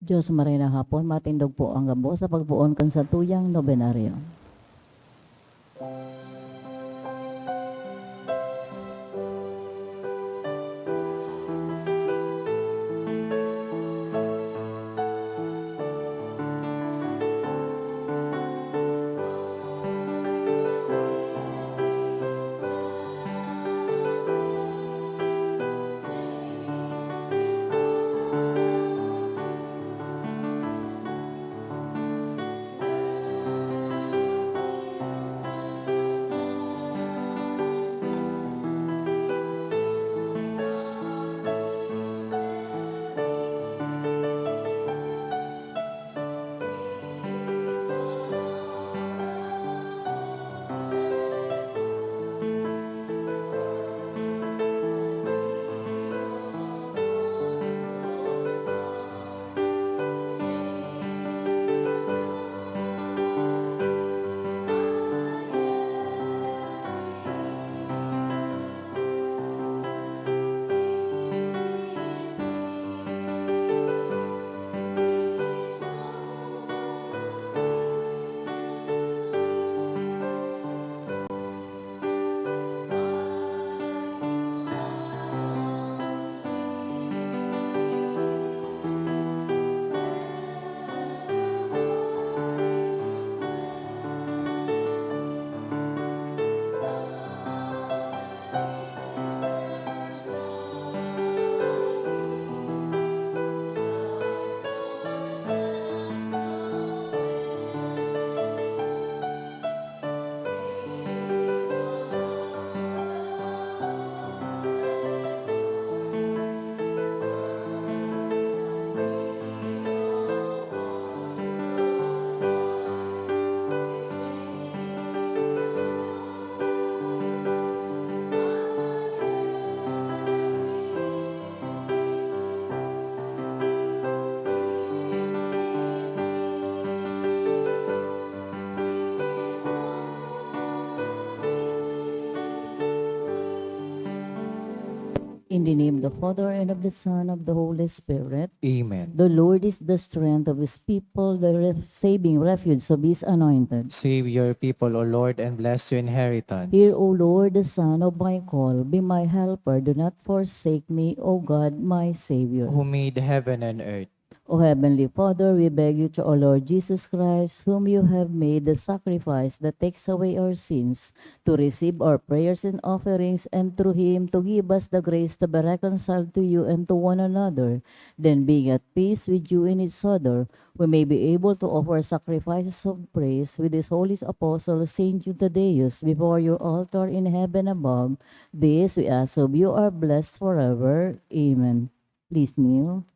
Diyos maray na hapon, matindog po ang gabo sa pagbuon kan sa tuyang nobenaryo. In the name of the Father, and of the Son, of the Holy Spirit. Amen. The Lord is the strength of his people, the saving refuge of his anointed. Save your people, O Lord, and bless your inheritance. Hear, O Lord, the Son of my call. Be my helper. Do not forsake me, O God, my Savior. Who made heaven and earth. O Heavenly Father, we beg you through our Lord Jesus Christ, whom you have made the sacrifice that takes away our sins, to receive our prayers and offerings, and through him to give us the grace to be reconciled to you and to one another. Then, being at peace with you and each other, we may be able to offer sacrifices of praise with his holy apostle, Saint Thaddeus, before your altar in heaven above. This we ask of you, are blessed forever. Amen. Please kneel.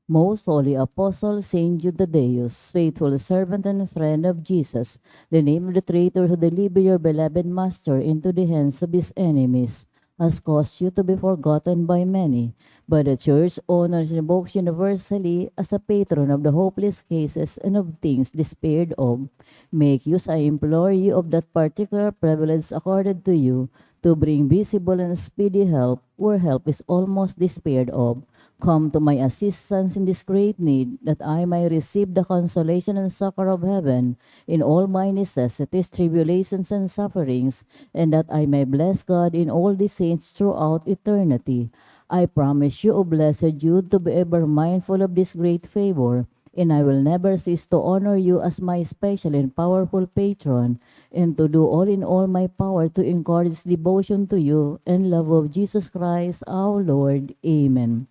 Most Holy Apostle Saint Thaddeus, faithful servant and friend of Jesus, the name of the traitor who delivered your beloved Master into the hands of his enemies, has caused you to be forgotten by many, but the Church honors and invokes universally as a patron of the hopeless cases and of things despaired of. Make use, I implore you, of that particular privilege accorded to you, to bring visible and speedy help where help is almost despaired of. Come to my assistance in this great need, that I may receive the consolation and succor of heaven in all my necessities, tribulations, and sufferings, and that I may bless God in all the saints throughout eternity. I promise you, O blessed Jude, to be ever mindful of this great favor, and I will never cease to honor you as my special and powerful patron, and to do all in all my power to encourage devotion to you and love of Jesus Christ our Lord. Amen.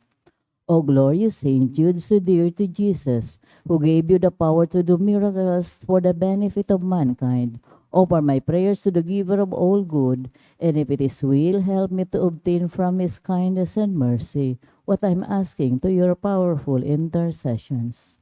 O glorious Saint Jude, so dear to Jesus, who gave you the power to do miracles for the benefit of mankind, offer my prayers to the giver of all good, and if it is will, help me to obtain from his kindness and mercy what I'm asking to your powerful intercessions.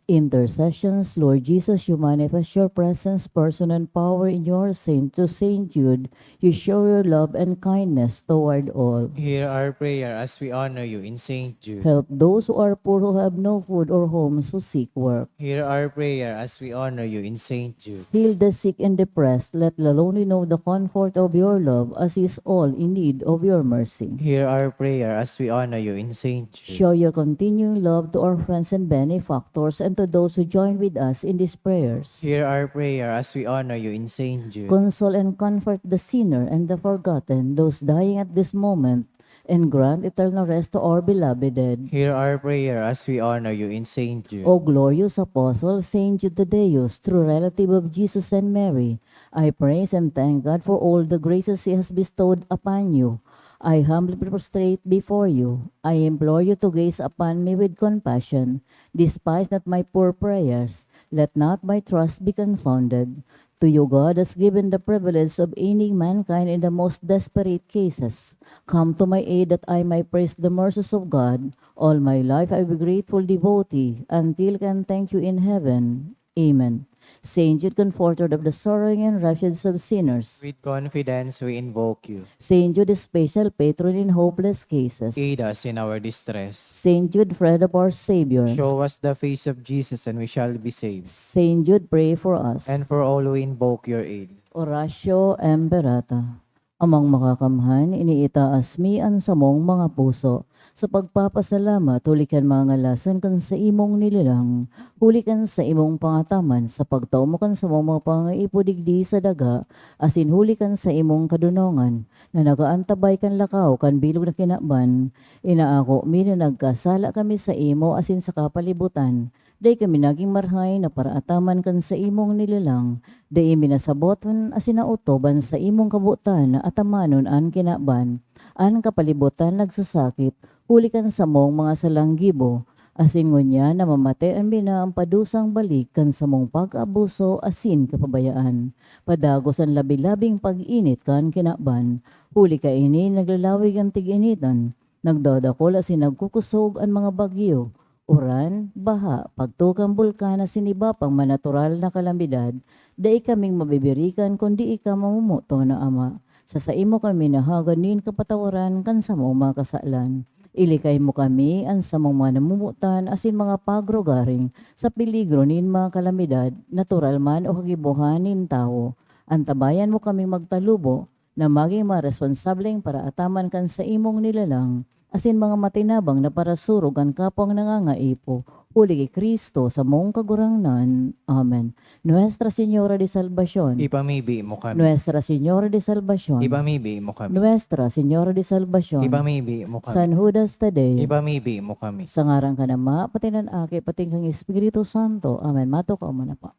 Intercessions, Lord Jesus, you manifest your presence, person, and power in your saint. To Saint Jude, you show your love and kindness toward all. Hear our prayer as we honor you in Saint Jude. Help those who are poor, who have no food or homes, who seek work. Hear our prayer as we honor you in Saint Jude. Heal the sick and depressed. Let the lonely know the comfort of your love, as is all in need of your mercy. Hear our prayer as we honor you in Saint Jude. Show your continuing love to our friends and benefactors and to those who join with us in these prayers. Hear our prayer as we honor you in Saint Jude. Console and comfort the sinner and the forgotten, those dying at this moment, and grant eternal rest to our beloved dead. Hear our prayer as we honor you in Saint Jude. O glorious Apostle, Saint Jude Thaddeus, true relative of Jesus and Mary, I praise and thank God for all the graces He has bestowed upon you. I humbly prostrate before you. I implore you to gaze upon me with compassion. Despise not my poor prayers. Let not my trust be confounded. To you God has given the privilege of aiding mankind in the most desperate cases. Come to my aid that I may praise the mercies of God. All my life I will be grateful devotee until I can thank you in heaven. Amen. Saint Jude, comforter of the sorrowing and wretched of sinners. With confidence we invoke you. Saint Jude, special patron in hopeless cases. Aid us in our distress. Saint Jude, friend of our Savior. Show us the face of Jesus and we shall be saved. Saint Jude, pray for us. And for all who invoke your aid. Oratio Emperata. Amang makakamhan, iniitaas mi ang samong mga puso. Sa pagpapasalamat, hulikan mga ngalasan kan sa imong nilalang. Hulikan sa imong pangataman, sa pagtaumokan sa mga pangaipudigdi sa daga, asin hulikan sa imong kadunongan, na nagaantabay kan lakaw kan bilog na kinaban. Inaako mi na nagkasala kami sa imo asin sa kapalibutan. Day kami naging marhay na paraataman kan sa imong nilalang. Day minasabotan asin nautoban sa imong kabutan na atamanon an kinaban. An kapalibutan nagsasakit, hulikan sa mong mga salanggibo. Asin ngunya na mamate ang bina ang padusang balik kan sa mong pag-abuso asin kapabayaan. Padagos ang labi-labing pag-init kan kinaban. Huli ka ini naglalawig ang tig-initan. Nagdadakol asin nagkukusog ang mga bagyo. Uran, baha, pagtukang bulkan na siniba pang manatural na kalamidad, dai kaming mabibirikan kundi ika mamumuto na Ama. Sa imo kami nahaganin kapatawaran kan sa mga kasalan. Ilikay mo kami ang samong mga namumutan asin mga pagrogaring sa peligro nin mga kalamidad, natural man o kagibuhan nin tao. Antabayan mo kami magtalubo na maging mga responsableng para ataman kan sa imong nilalang. Asin mga matinabang na para surugan kapang nangangaipo, huli kay Kristo sa mong kagurangnan. Amen. Nuestra Señora de Salvación. Ipamibi mo kami. Nuestra Señora de Salvación. Ipamibi mo kami. Nuestra Señora de Salvación. Ipamibi mo kami. San Judas Tadeo. Ipamibi mo kami. Sa ngarang ka na ma, pati ng aki, pati kang Espiritu Santo. Amen. Mato ka na pa.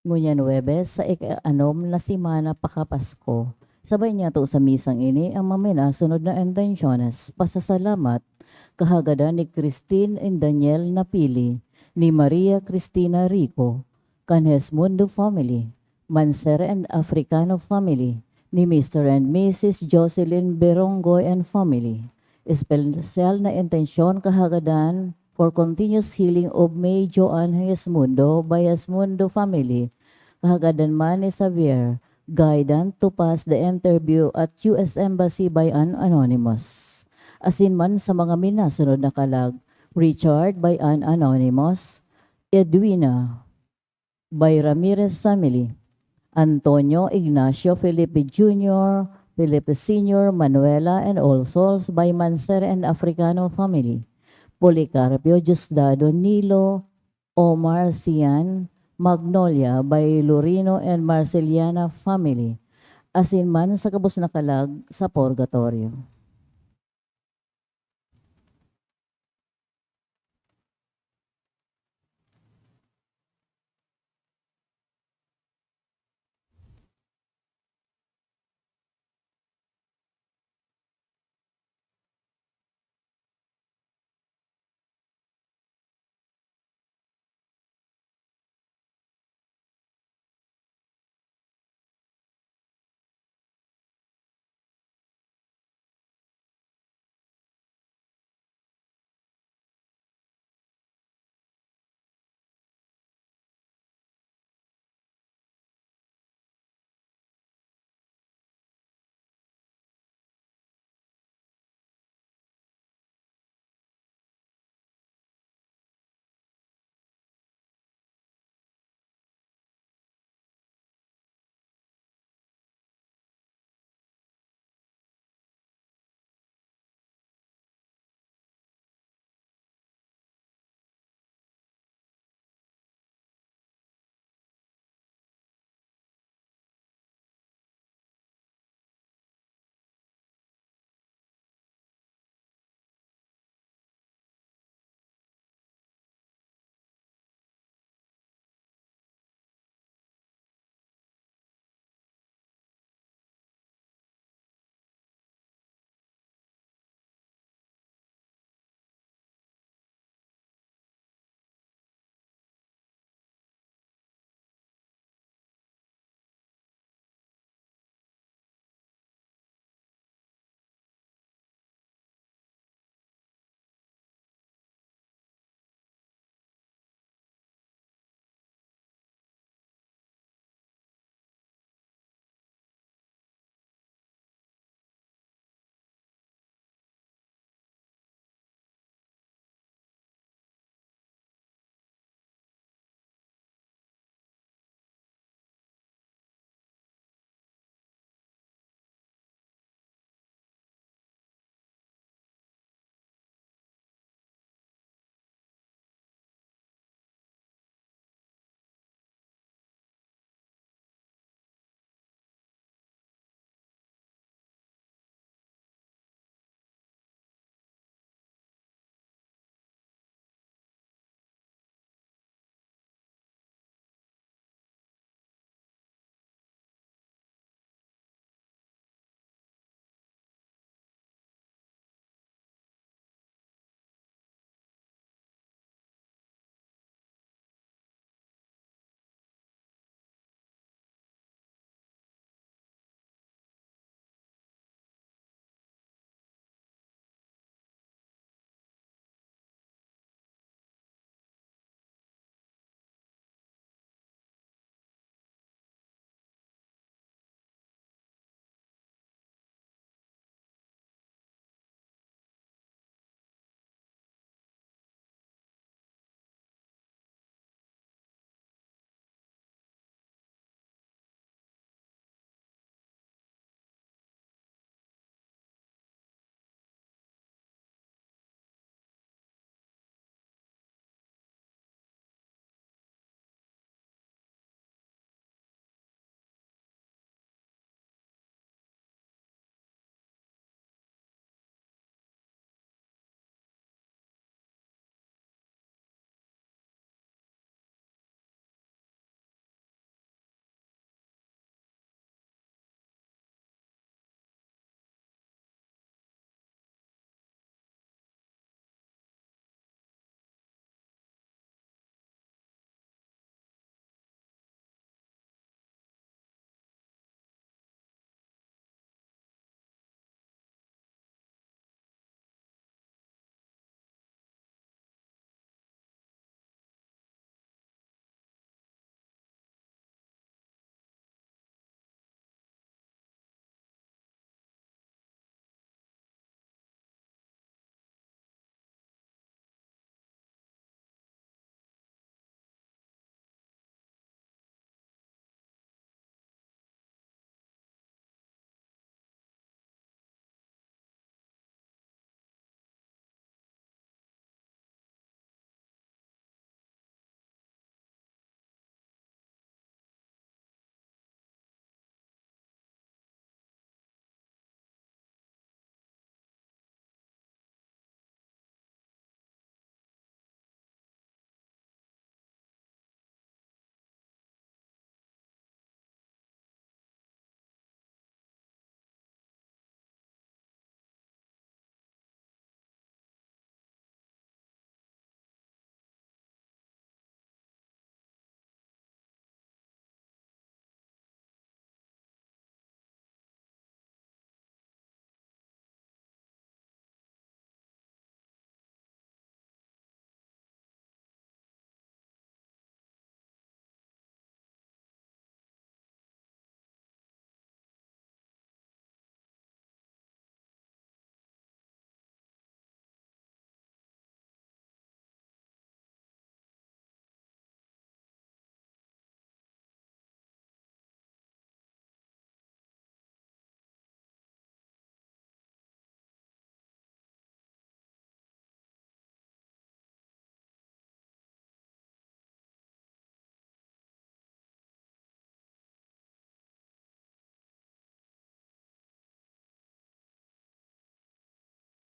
Ngunyan Webes, sa ika-anom na simana pakapasko. Sabay niya to sa misang ini ang mamina sunod na intensyones, pasasalamat, kahagadan ni Christine and Daniel Napili, ni Maria Cristina Rico, Canjes Mundo Family, Mansera and Africano Family, ni Mr. and Mrs. Jocelyn Berongoy and Family. Espesyal na intensyon kahagadan for continuous healing of May Joan Hesmundo by Hesmundo family. Kahagadan man ni Xavier, guidance to pass the interview at US Embassy by an anonymous. Asin man sa mga minasunod na kalag, Richard by an anonymous, Edwina by Ramirez family, Antonio Ignacio Felipe Jr. Felipe Sr., Manuela, and All Souls by Mansere and Africano family. Policarpio, Diosdado, Nilo, Omar, Sian, Magnolia by Lorino and Marceliana family. Asinman sa kabus na kalag sa purgatorio.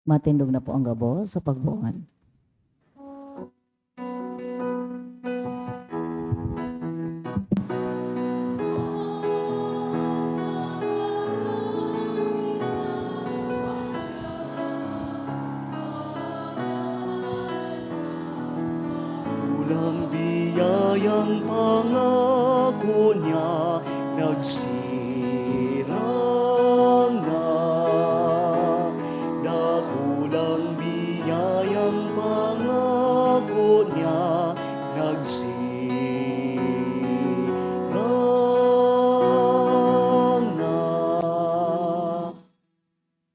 Matindog na po ang gabo sa pagbuan. Walang biyayang pangako niya, nagsirang na. Dakulang biyayang pangako niya, nagsirang na.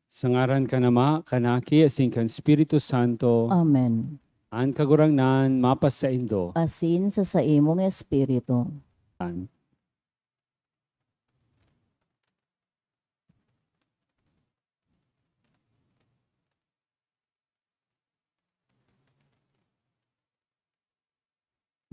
Sa ngaran ka nama, kanaki, asing kan Espiritu Santo, Amen. an kagurangnan, mapas sa indo. Asin sa imong espiritu. An.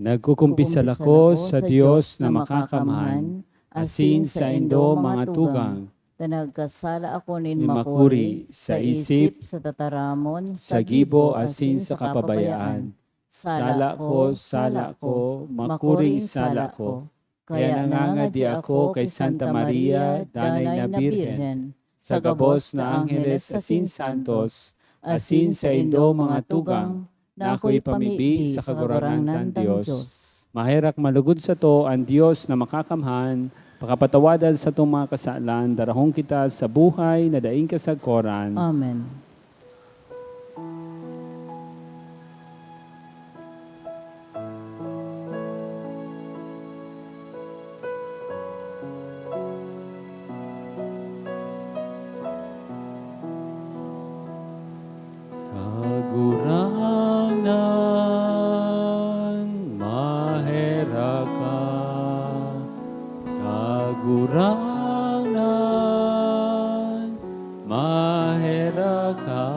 Nagkukumpisal ako sa Diyos na makakamhan, asin sa indo mga tugang, Na nagkasala ako ni nin makuri makuri sa isip, sa tataramon, sa gibo asin sa kapabayaan. Sala ko, makuri sala ko. Kaya nangangadi ako kay Santa Maria, Danay na Birhen, sa gabos na Angeles asin Santos, asin sa indo mga tugang, na ako'y pamibi sa kagurangnan ng Diyos. Mahirak malugod sa to ang Diyos na makakamhan, pakapatawadan sa itong mga kasalan, darahong kita sa buhay na daing kasagkoran. Amen. Kagurangan, maheraka. Kagurangan, maheraka.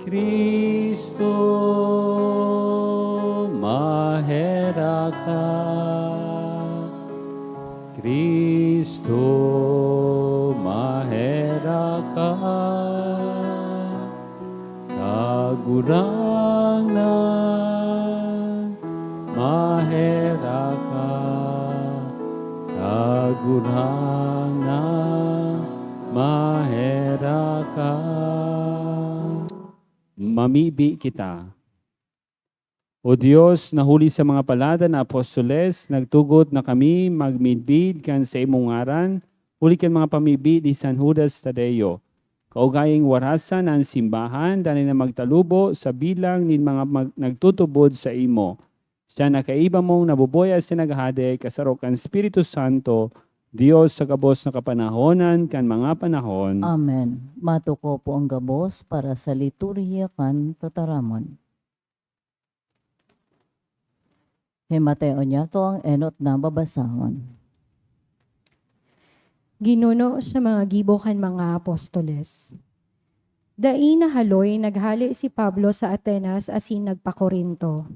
Kristo, maheraka. Kristo, maheraka. Kagurangan, maheraka. Kagurangan, maheraka. Mamibi kita. O Diyos, nahuli sa mga palada na apostoles, nagtugot na kami magmidbid kan sa imong ngaran, huli kan mga pamibi ni San Judas Tadeo. Kaugaying warasan ang simbahan, dahil na magtalubo sa bilang nin mga nagtutubod sa imo. Siya na kaiba mong nabuboya sa naghade, kasarok ang Espiritu Santo, Diyos sa kabos na kapanahonan, kan mga panahon. Amen. Matuko po ang gabos para sa liturhiya kan tataramon. Himateo niya to ang enot na babasahon. Ginuno sa mga gibokan mga apostoles. Dai na haloy naghali si Pablo sa Atenas asin nagpakorinto.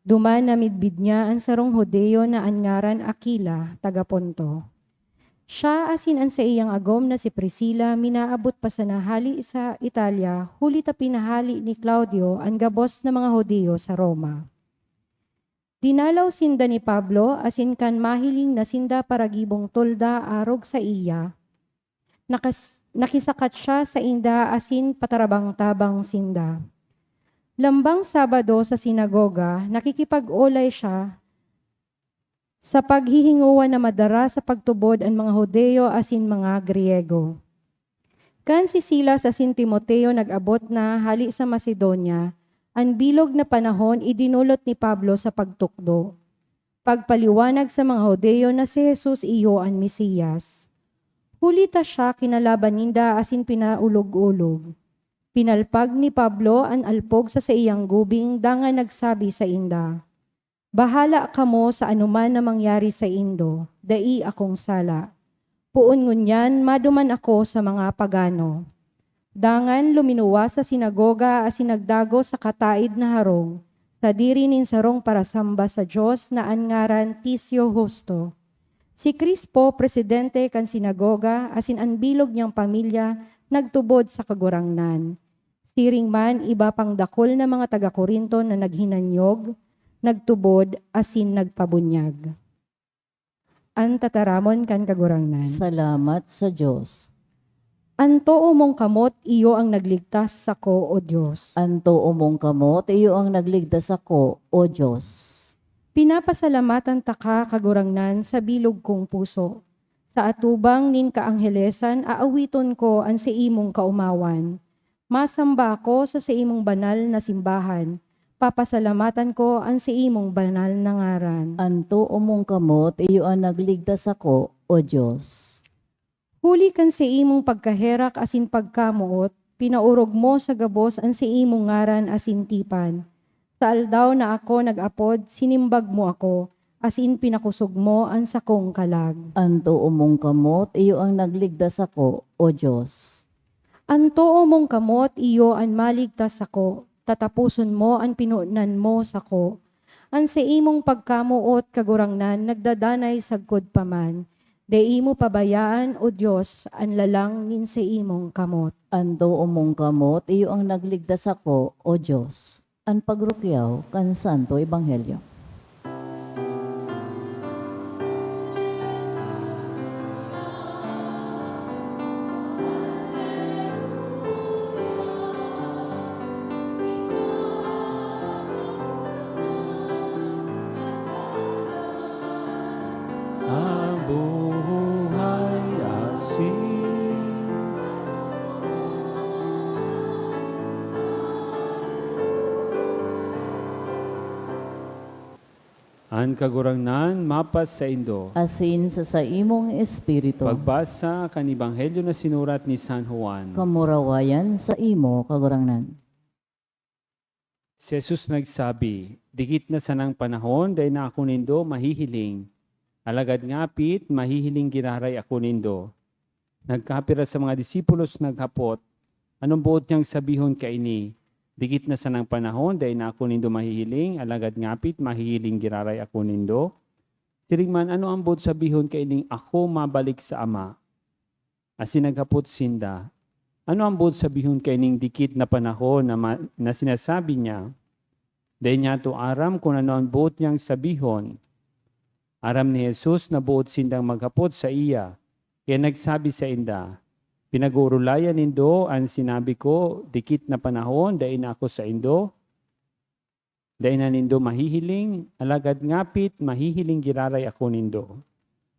Duman na midbid niya ang sarong Hodeo na angaran Aquila, taga Ponto. Siya asin ang sa iyang agom na si Priscilla minaabot pa sa nahali sa Italia, huli ta pinahali ni Claudio ang gabos na mga Hodeo sa Roma. Dinalaw sinda ni Pablo asin kan mahiling na sinda paragibong tolda arog sa iya. Nakisakat siya sa inda asin patarabang-tabang sinda. Lambang Sabado sa sinagoga, nakikipag-olay siya sa paghihinguan na madara sa pagtubod ang mga Hodeo asin mga Griego. Kan si Silas asin Timoteo nag-abot na hali sa Macedonia, ang bilog na panahon idinulot ni Pablo sa pagtukdo. Pagpaliwanag sa mga Hodeo na si Jesus iyo ang Mesiyas. Hulita siya kinalaban ninda asin pinaulog-ulog. Pinalpag ni Pablo ang alpog sa iyang gubing danga nagsabi sa inda, "Bahala kamo sa anuman na mangyari sa indo, dai akong sala. Puon ngunyan maduman ako sa mga pagano." Dangan luminuwa sa sinagoga asin nagdago sa kataid na harong, sa diri nin sarong para samba sa Diyos na angaran Tisio Justo. Si Crispo, presidente kan sinagoga, asin ang bilog niyang pamilya, nagtubod sa kagurangnan. Siring man iba pang dakol na mga taga-Korinto na naghinanyog, nagtubod, asin nagpabunyag. An tataramon kan kagurangnan. Salamat sa Diyos. Anto mong kamot, iyo ang nagligtas sako, O Diyos. Anto umong kamot, iyo ang nagligtas ako, O Diyos. Pinapasalamatan ta ka kagurangnan sa bilog kong puso. Sa atubang nin kaanghelesan, aawiton ko ang sa imong kaumawan. Masamba ako sa imong banal na simbahan. Papasalamatan ko ang sa imong banal na ngaran. Anto umong kamot, iyo ang nagligtas ako, O Diyos. Huli kan sa imong pagkaherak asin pagkamuot, pinaurog mo sa gabos ang sa imong ngaran asin tipan. Sa aldaw na ako nag-apod, sinimbag mo ako, asin pinakusog mo ang sakong kalag. Anto umong kamot, iyo ang nagligtas ako, O Diyos. Anto mong kamot, iyo ang maligtas ako, tatapuson mo ang pinunan mo sako. Ang sa imong pagkamuot kagurangnan, nagdadanay sagkod paman. De imo pabayaan, O Diyos, ang lalangin sa imong kamot. Anto umong kamot, iyo ang nagligtas ako, O Diyos. Ang pagrukyaw kan Santo Ebanghelyo. Ang buhay asin. Ang kagurangnan mapas sa Indo. Asin sa imong espiritu. Pagbasa kan Ebanghelyo na sinurat ni San Juan. Kamurawayan sa imo kagurangnan. Si Jesus nagsabi, dikit na sanang panahon dahil na ako nindo mahihiling. Alagad ngapit, mahihiling giraray ako nindo. Nagkapira sa mga disipulos naghapot, anong buot niyang sabihon kaini? Dikit na sanang panahon dahil na ako nindo mahihiling, alagad ngapit, mahihiling giraray ako nindo. Sirigman, ano ang buot sabihon kaining ako mabalik sa Ama? Asin naghapot sinda, ano ang buot sabihon kaining dikit na panahon na sinasabi niya? Dahil niya to aram kung ano ang buot niyang sabihon. Aram ni Jesus na buot sindang maghapot sa iya. Kaya nagsabi sa inda, pinag-uurulayan nindo ang sinabi ko, dikit na panahon, dahil na ako sa indo. Dahil na nindo mahihiling, alagad ngapit, mahihiling giraray ako nindo.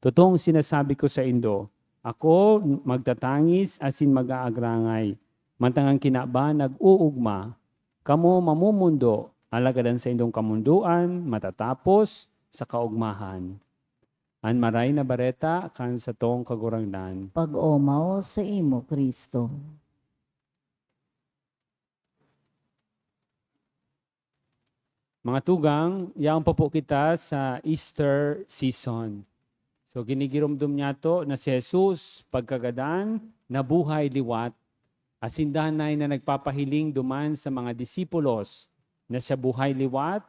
Totoong sinasabi ko sa indo, ako magtatangis asin mag-aagrangay. Mantangang kinaba nag-uugma, kamo mamumundo, alagadan sa indong kamunduan, matatapos sa kaugmahan. An maray na bareta kan sa tong kagurangnan. Pag-omaw sa imo, Kristo. Mga tugang, yaong pa po kita sa Easter season. So ginigirumdum niya to na si Jesus, pagkagadan, nabuhay liwat. Asindanay na nagpapahiling duman sa mga disipulos na siya buhay liwat,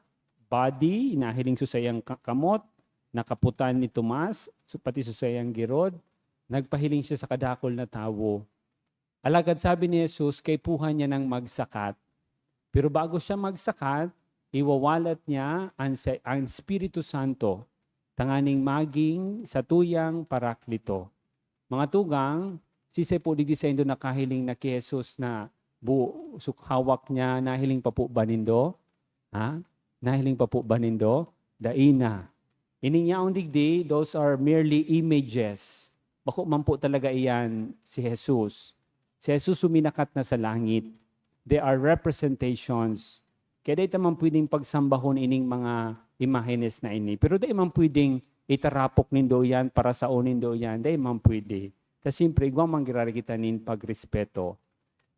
body, inahiling susayang kamot, nakaputan ni Tomas, pati susayang girod, nagpahiling siya sa kadakol na tawo. Alagad sabi ni Jesus, kay puhan niya ng magsakat. Pero bago siya magsakat, iwawalat niya ang Espiritu Santo, tanganing maging sa tuyang paraklito. Mga tugang, sisay po digdi sa indo nakahiling na kay Jesus na hawak niya, nahiling pa po ba nindo? Ha? Nahiling pa po ba nindo? Daina. Ining yaong digdi, those are merely images. Bako man po talaga iyan si Jesus. Si Jesus suminakat na sa langit. They are representations. Kaya di man pwedeng pagsambahon ining mga imahenes na ini. Pero di man pwedeng itarapok nindo yan para sa nindo yan. Di man pwede. Kasi siyempre, igwang manggirari kita nin pagrespeto.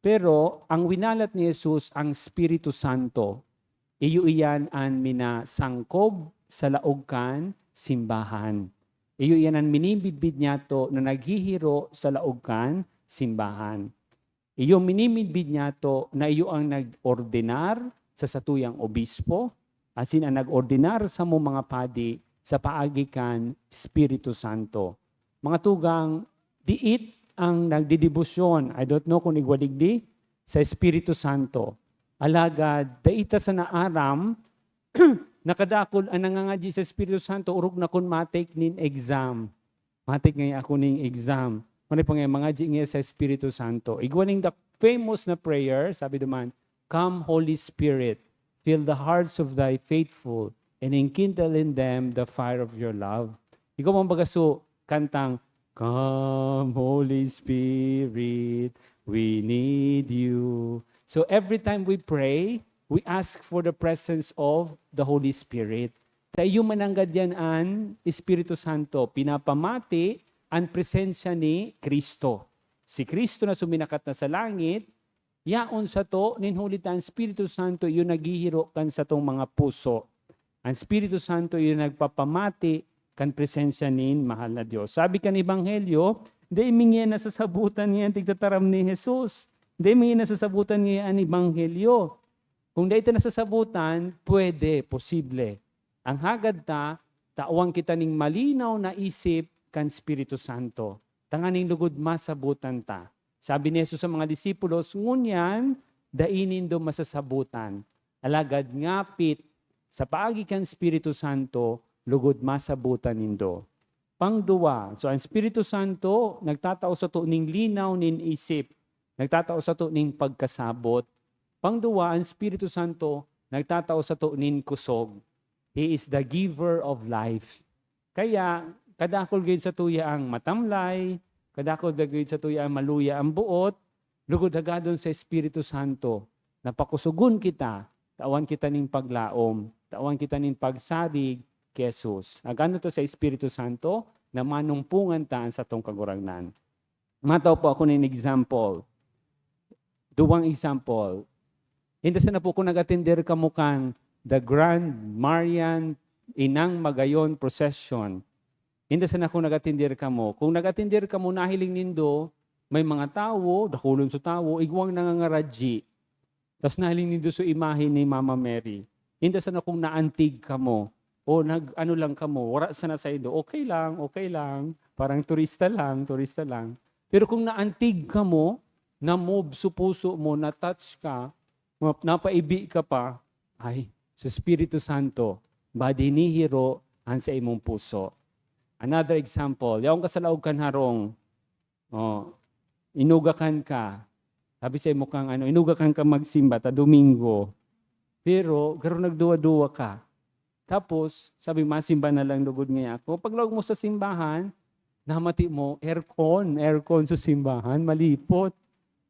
Pero ang winalat ni Jesus, ang Espiritu Santo, iyo iyan ang minasangkob sa laogkan simbahan. Iyo iyan ang minibidbid niya to na naghihiro sa laogkan simbahan. Iyo minibidbid niya to na iyo ang nag-ordinar sa satuyang obispo, asin ang nag-ordinar sa mo mga padi sa paagikan Espiritu Santo. Mga tugang, diit ang nagdidibusyon, I don't know kung igwaligdi, sa Espiritu Santo. Alagad, daita sa naaram, nakadakol ang nangangadji sa Espiritu Santo, urog na kun matik nin exam. Matik ngayon ako ning exam. Ano pa ngayon, mga ngayon sa Espiritu Santo. Igwaning the famous na prayer, sabi naman, Come Holy Spirit, fill the hearts of thy faithful, and enkindle in them the fire of your love. Ikaw mong bagaso, kantang, Come Holy Spirit, we need you. So every time we pray, we ask for the presence of the Holy Spirit. Tayo mananggad yan ang Espiritu Santo, pinapamati ang presensya ni Kristo. Si Kristo na suminakat na sa langit, yaon sa to, ninhulit ang Espiritu Santo, yun naghihiro kan sa tong mga puso. Ang Espiritu Santo yun nagpapamati kan presensya nin mahal na Diyos. Sabi kan Ebanghelyo, di imingin na sasabutan niya ang tigtataram ni Jesus. Di imingin na sasabutan niya ang Ebanghelyo. Kung di ito nasasabutan, pwede, posible. Ang hagad taawang kita ning malinaw na isip kan Espiritu Santo. Tanganing lugod masabutan ta. Sabi ni Jesus sa mga disipulos, ngunyan, dainin do masasabutan. Alagad ngapit, sa paagi kan Espiritu Santo, lugod masabutan nindo. Pangduwa, so ang Espiritu Santo, nagtatao sa to ning linaw nin isip. Nagtatao sa to ning pagkasabot. Pangduwa, ang Espiritu Santo, nagtatao sa to nin kusog. He is the giver of life. Kaya, kadakol gayud sa tuya ang matamlay, kadakol gayud sa tuya ang maluya ang buot, lugod hagadon sa Espiritu Santo. Napakusugon kita, tawan kita ning paglaom, tawan kita ning pagsarig kay Jesus. Agano to sa Espiritu Santo, na manungpungan taan sa tong kagurangnan. Mataw po ako ning example. Duwang example. Hindi sa na po kung nag-attender ka mo kang the Grand Marian Inang Magayon Procession. Hindi sa na kung nag-attender ka mo. Kung nag-attender ka mo, nahiling nindo, may mga tao, dakulon sa tao, igwang nangangaradji. Tapos nahiling nindo sa imahe ni Mama Mary. Hindi sa na kung naantig ka mo, o ano lang ka mo, wala sa na sa ido, okay lang. Parang turista lang. Pero kung naantig ka mo, na-move sa puso mo, na-touch ka, napaibi ka pa, ay, sa Espiritu Santo, badinihiro ang sa imong puso. Another example, yaong kasalaog kan harong, inugakan ka, sabi sa imo kang inugakan ka magsimba, ta Domingo, pero garo nagduwa-duwa ka. Tapos, sabi, masimba na lang lugod ngayon ako. Paglawag mo sa simbahan, namati mo, aircon sa simbahan, malipot.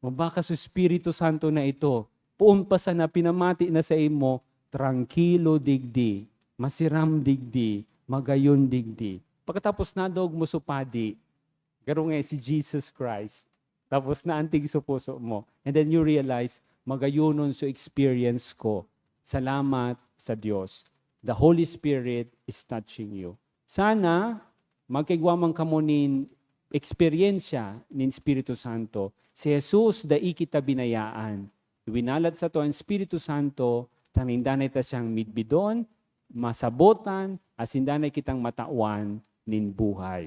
O baka sa Espiritu Santo na ito, puumpasa na pinamati na sa imo, tranquilo digdi, masiram digdi, magayon digdi. Pagkatapos nadog mo supadi, garo nga si Jesus Christ. Tapos naantig sa puso mo. And then you realize, magayonon sa experience ko. Salamat sa Diyos. The Holy Spirit is touching you. Sana, magkaigwamang kamo nin eksperyensya nin Espiritu Santo. Si Jesus, dai kita binayaan. Winalad sa to ang Espiritu Santo, tanindanay ta siyang midbidon, masabotan, asindanay kitang matawan nin buhay.